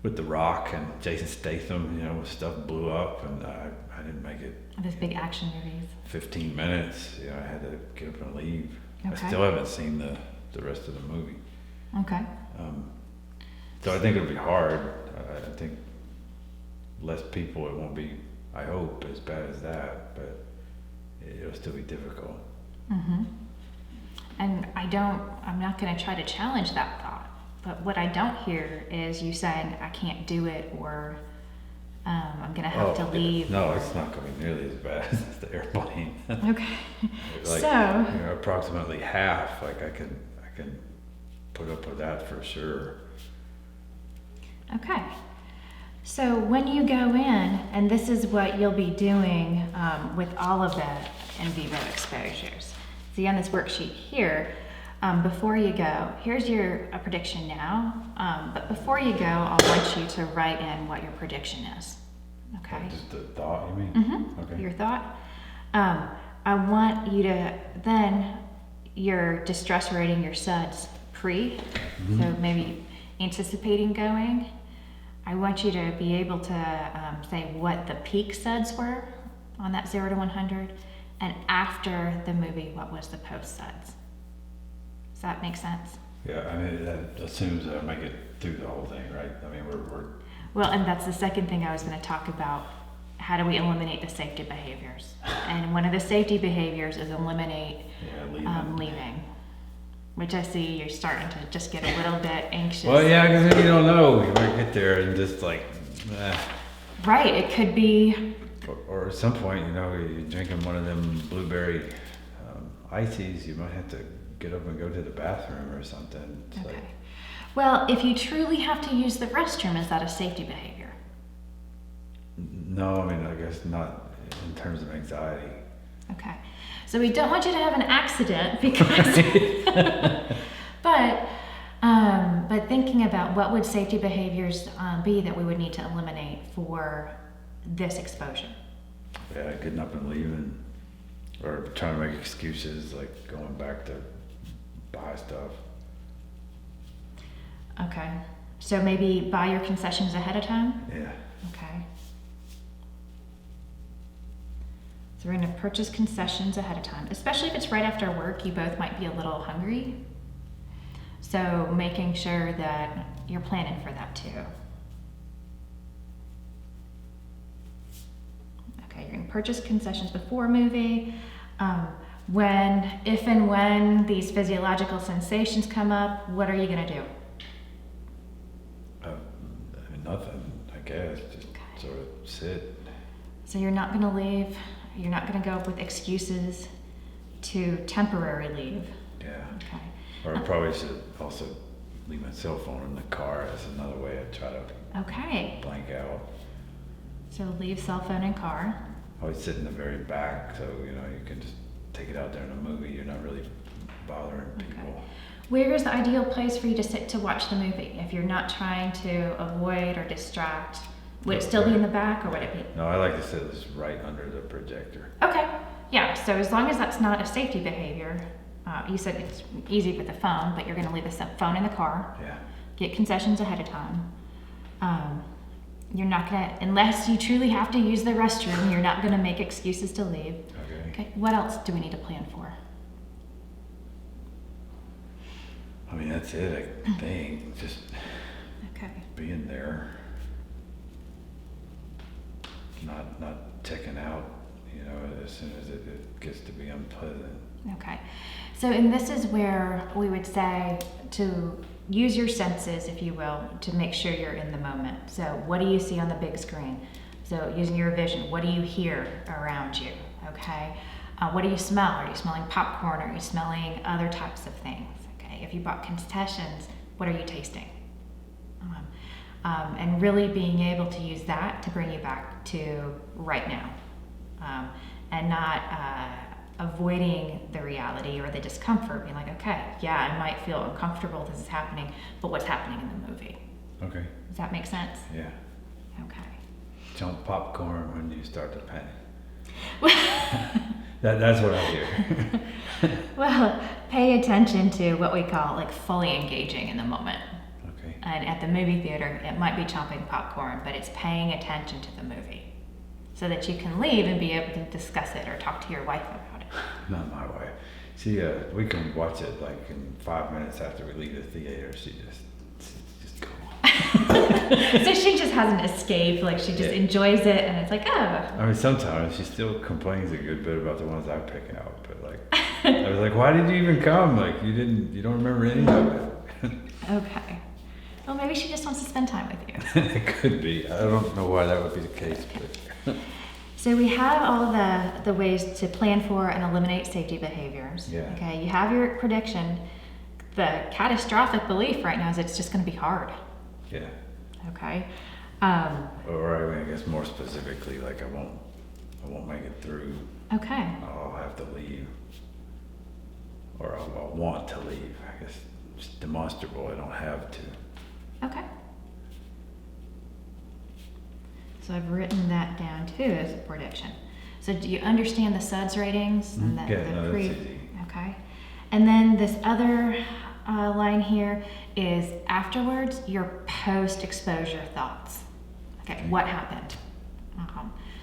Speaker 2: with The Rock and Jason Statham. Stuff blew up, and I didn't make it.
Speaker 1: those big action movies.
Speaker 2: 15 minutes. I had to get up and leave.
Speaker 1: Okay.
Speaker 2: I still haven't seen the rest of the movie.
Speaker 1: Okay.
Speaker 2: So I think it'll be hard. I think less people. It won't be, I hope, as bad as that, but it'll still be difficult.
Speaker 1: Mm-hmm. And I'm not going to try to challenge that thought, but what I don't hear is you saying, I can't do it, or I'm going to have to leave.
Speaker 2: No, it's not going to be nearly as bad as the airplane.
Speaker 1: Okay.
Speaker 2: Like,
Speaker 1: So,
Speaker 2: approximately half, like I can put up with that for sure.
Speaker 1: okay. So when you go in, and this is what you'll be doing with all of the in vivo exposures. See on this worksheet here, before you go, here's your prediction now, but before you go, I'll want you to write in what your prediction is, okay?
Speaker 2: Just the thought, you mean?
Speaker 1: Mm-hmm.
Speaker 2: Okay.
Speaker 1: Your thought. I want you to, then your distress rating, your SUDS pre, so maybe anticipating going. I want you to be able to say what the peak SUDS were on that 0 to 100, and after the movie, what was the post SUDS. Does that make sense?
Speaker 2: Yeah, I mean, that assumes that I make it through the whole thing, right? I mean, we're
Speaker 1: Well, and that's the second thing I was going to talk about. How do we eliminate the safety behaviors? And one of the safety behaviors is eliminate leaving. Which I see you're starting to just get a little bit anxious.
Speaker 2: Well, yeah, because you don't know. You might get there and just like,
Speaker 1: Right, it could be.
Speaker 2: Or at some point, you're drinking one of them blueberry ices, you might have to get up and go to the bathroom or something. It's
Speaker 1: Okay.
Speaker 2: like,
Speaker 1: Well, if you truly have to use the restroom, is that a safety behavior?
Speaker 2: no, I mean, I guess not in terms of anxiety.
Speaker 1: Okay. So we don't want you to have an accident because, but thinking about what would safety behaviors be that we would need to eliminate for this exposure.
Speaker 2: Yeah, getting up and leaving, or trying to make excuses, like going back to buy stuff.
Speaker 1: Okay. So maybe buy your concessions ahead of time?
Speaker 2: Yeah.
Speaker 1: Okay. So we're gonna purchase concessions ahead of time, especially if it's right after work, you both might be a little hungry. So making sure that you're planning for that too. Okay, you're gonna purchase concessions before a movie. If and when these physiological sensations come up, what are you gonna do?
Speaker 2: Nothing, I guess, just sort of sit.
Speaker 1: So you're not gonna leave, you're not gonna go up with excuses to temporary leave.
Speaker 2: Yeah.
Speaker 1: Okay.
Speaker 2: Or I probably should also leave my cell phone in the car. That's another way I try to
Speaker 1: Okay,
Speaker 2: blank out.
Speaker 1: so leave cell phone in car.
Speaker 2: I always sit in the very back, so you can just take it out there in a movie. You're not really bothering people.
Speaker 1: Where is the ideal place for you to sit to watch the movie? If you're not trying to avoid or distract, would it still be in the back or would it be?
Speaker 2: No, I like to sit just right under the projector.
Speaker 1: Okay, yeah, so as long as that's not a safety behavior, you said it's easy with the phone, but you're gonna leave the phone in the car.
Speaker 2: Yeah.
Speaker 1: Get concessions ahead of time. You're not gonna, unless you truly have to use the restroom, you're not gonna make excuses to leave.
Speaker 2: Okay.
Speaker 1: Okay, what else do we need to plan for?
Speaker 2: I mean, that's it, I think. Just
Speaker 1: Okay.
Speaker 2: being there. Not checking out, as soon as it gets to be unpleasant.
Speaker 1: Okay. So, and this is where we would say to use your senses, if you will, to make sure you're in the moment. So, what do you see on the big screen? So, using your vision, what do you hear around you? Okay. What do you smell? Are you smelling popcorn? Are you smelling other types of things? Okay. If you bought concessions, what are you tasting? And really being able to use that to bring you back to right now, and not avoiding the reality or the discomfort, being like, okay, yeah, I might feel uncomfortable, this is happening, but what's happening in the movie?
Speaker 2: Okay.
Speaker 1: Does that make sense?
Speaker 2: Yeah.
Speaker 1: Okay.
Speaker 2: Don't popcorn when you start to panic. That's what I hear.
Speaker 1: Well, pay attention to what we call like fully engaging in the moment.
Speaker 2: Okay.
Speaker 1: And at the movie theater, it might be chomping popcorn, but it's paying attention to the movie so that you can leave and be able to discuss it or talk to your wife about it.
Speaker 2: Not my wife. We can watch it like in 5 minutes after we leave the theater. She just go on.
Speaker 1: So she just has an escape, like she just enjoys it, and it's like, oh.
Speaker 2: I mean, sometimes she still complains a good bit about the ones I pick out, but like, I was like, why did you even come? Like, you don't remember any of it.
Speaker 1: Okay. Well, maybe she just wants to spend time with you.
Speaker 2: It could be. I don't know why that would be the case, but.
Speaker 1: So we have all of the ways to plan for and eliminate safety behaviors.
Speaker 2: Yeah.
Speaker 1: Okay, you have your prediction. The catastrophic belief right now is it's just going to be hard.
Speaker 2: Yeah.
Speaker 1: Okay.
Speaker 2: Or I guess more specifically, like I won't make it through.
Speaker 1: Okay.
Speaker 2: I'll have to leave. Or I'll want to leave. I guess it's demonstrable. I don't have to.
Speaker 1: Okay. So I've written that down too as a prediction. So do you understand the SUDS ratings? And
Speaker 2: that's easy.
Speaker 1: Okay. And then this other line here is afterwards, your post-exposure thoughts. Okay, what happened?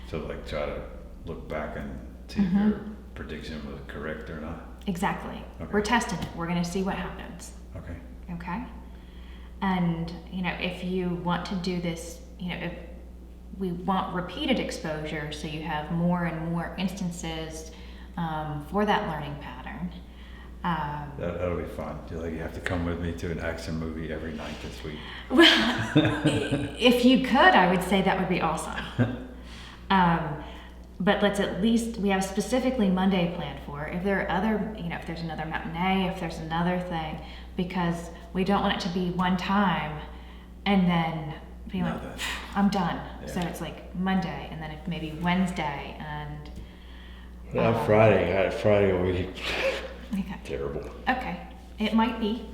Speaker 2: So like try to look back and see if your prediction was correct or not?
Speaker 1: Exactly.
Speaker 2: Okay.
Speaker 1: We're testing it. We're going to see what happens.
Speaker 2: Okay.
Speaker 1: Okay? And, if you want to do this, if we want repeated exposure, so you have more and more instances for that learning pattern.
Speaker 2: That'll be fun. You have to come with me to an action movie every night this week.
Speaker 1: Well, if you could, I would say that would be awesome. But let's at least, we have specifically Monday planned for. If there are other, if there's another matinee, if there's another thing, because we don't want it to be one time and then be like, I'm done.
Speaker 2: Yeah.
Speaker 1: So it's like Monday and then maybe Wednesday and.
Speaker 2: Friday will be
Speaker 1: Okay.
Speaker 2: terrible.
Speaker 1: Okay. It might be,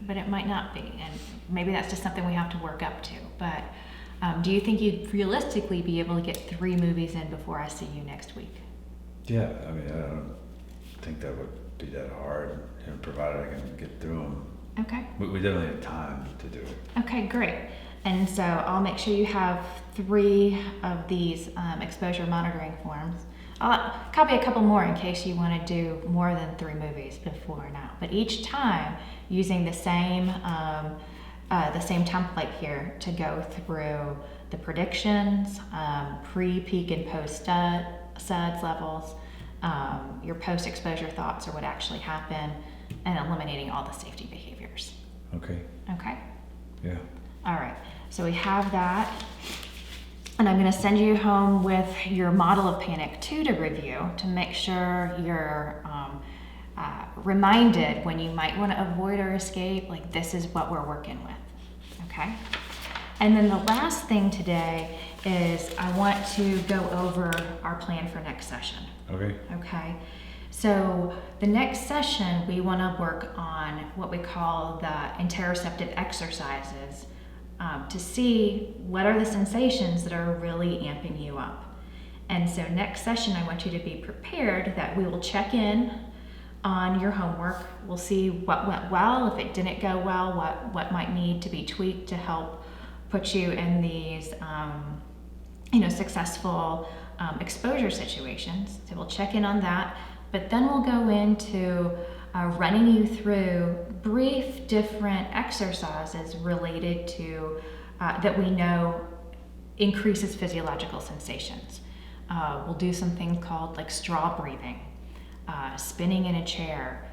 Speaker 1: but it might not be. And maybe that's just something we have to work up to. But Do you think you'd realistically be able to get 3 movies in before I see you next week?
Speaker 2: Yeah, I mean, I don't think that would be that hard, provided I can get through them.
Speaker 1: Okay.
Speaker 2: We definitely have time to do it.
Speaker 1: Okay, great. And so I'll make sure you have 3 of these exposure monitoring forms. I'll copy a couple more in case you want to do more than 3 movies before now. But each time using the same template here to go through the predictions, pre, peak, and post SUDS levels, your post-exposure thoughts or what actually happened, and eliminating all the safety behaviors.
Speaker 2: Okay.
Speaker 1: Okay?
Speaker 2: Yeah.
Speaker 1: All right, so we have that. And I'm gonna send you home with your model of Panic 2 to review to make sure you're reminded when you might wanna avoid or escape, like this is what we're working with, okay? And then the last thing today is I want to go over our plan for next session.
Speaker 2: Okay.
Speaker 1: Okay, so the next session we want to work on what we call the interoceptive exercises to see what are the sensations that are really amping you up. And so next session I want you to be prepared that we will check in on your homework. We'll see what went well, if it didn't go well, what might need to be tweaked to help put you in these successful exposure situations. So we'll check in on that, but then we'll go into running you through brief different exercises related to that we know increases physiological sensations. We'll do something called like straw breathing, spinning in a chair,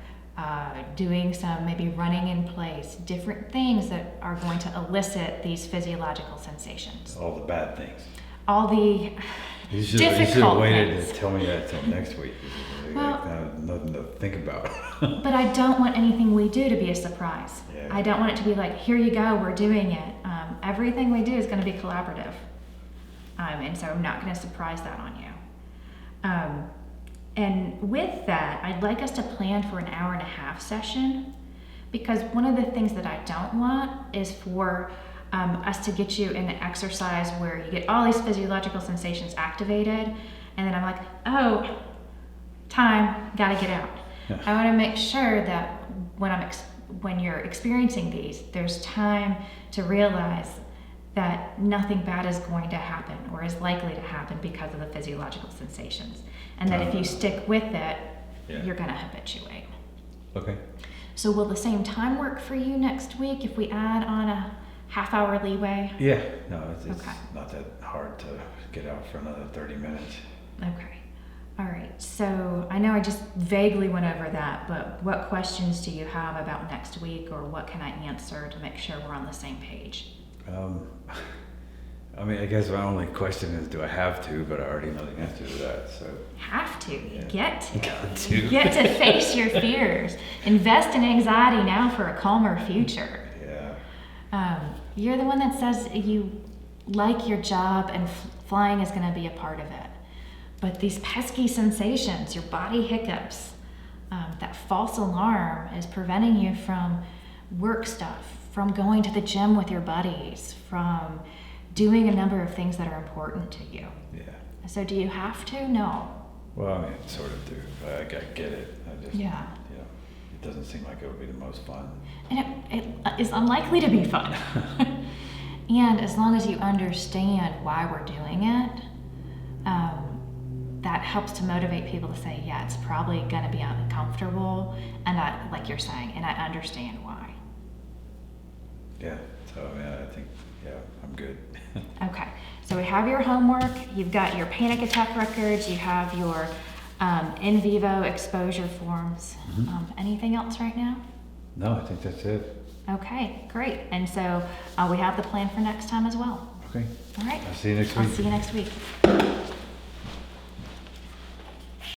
Speaker 1: doing some maybe running in place, different things that are going to elicit these physiological sensations.
Speaker 2: All the bad things.
Speaker 1: All the
Speaker 2: You should
Speaker 1: difficult
Speaker 2: have waited
Speaker 1: things.
Speaker 2: to tell me that till next week.
Speaker 1: Well,
Speaker 2: Nothing to think about.
Speaker 1: But I don't want anything we do to be a surprise.
Speaker 2: Yeah.
Speaker 1: I don't want it to be like, here you go, we're doing it. Everything we do is going to be collaborative. And so I'm not going to surprise that on you. And with that, I'd like us to plan for an 1.5-hour session, because one of the things that I don't want is for us to get you in an exercise where you get all these physiological sensations activated, and then I'm like, oh, time, gotta get out.
Speaker 2: Yeah.
Speaker 1: I want to make sure that when you're experiencing these, there's time to realize that nothing bad is going to happen or is likely to happen because of the physiological sensations, and that if you stick with it,
Speaker 2: Yeah.
Speaker 1: you're going to habituate.
Speaker 2: Okay.
Speaker 1: So will the same time work for you next week if we add on a half-hour leeway?
Speaker 2: Yeah. No, it's
Speaker 1: Okay.
Speaker 2: not that hard to get out for another 30 minutes.
Speaker 1: Okay. All right. So I know I just vaguely went over that, but what questions do you have about next week, or what can I answer to make sure we're on the same page?
Speaker 2: I mean, I guess my only question is, do I have to? But I already know the answer to that. So
Speaker 1: Have to. You
Speaker 2: Yeah.
Speaker 1: get to.
Speaker 2: Got to.
Speaker 1: You get to face your fears. Invest in anxiety now for a calmer future.
Speaker 2: yeah.
Speaker 1: You're the one that says you like your job and flying is going to be a part of it. But these pesky sensations, your body hiccups, that false alarm is preventing you from work stuff, from going to the gym with your buddies, from doing a number of things that are important to you.
Speaker 2: Yeah.
Speaker 1: So do you have to? No.
Speaker 2: Well, I mean, sort of do. I get it. I just,
Speaker 1: Yeah.
Speaker 2: it doesn't seem like it would be the most fun.
Speaker 1: And it is unlikely to be fun. And as long as you understand why we're doing it, that helps to motivate people to say, yeah, it's probably going to be uncomfortable, and like you're saying, and I understand why.
Speaker 2: Yeah. So, I mean, I think, I'm good.
Speaker 1: Okay, so we have your homework, you've got your panic attack records, you have your in vivo exposure forms. Anything else right now?
Speaker 2: No, I think that's it.
Speaker 1: Okay, great. And so we have the plan for next time as well.
Speaker 2: Okay.
Speaker 1: All right.
Speaker 2: I'll see you next
Speaker 1: I'll
Speaker 2: week.
Speaker 1: see you next week.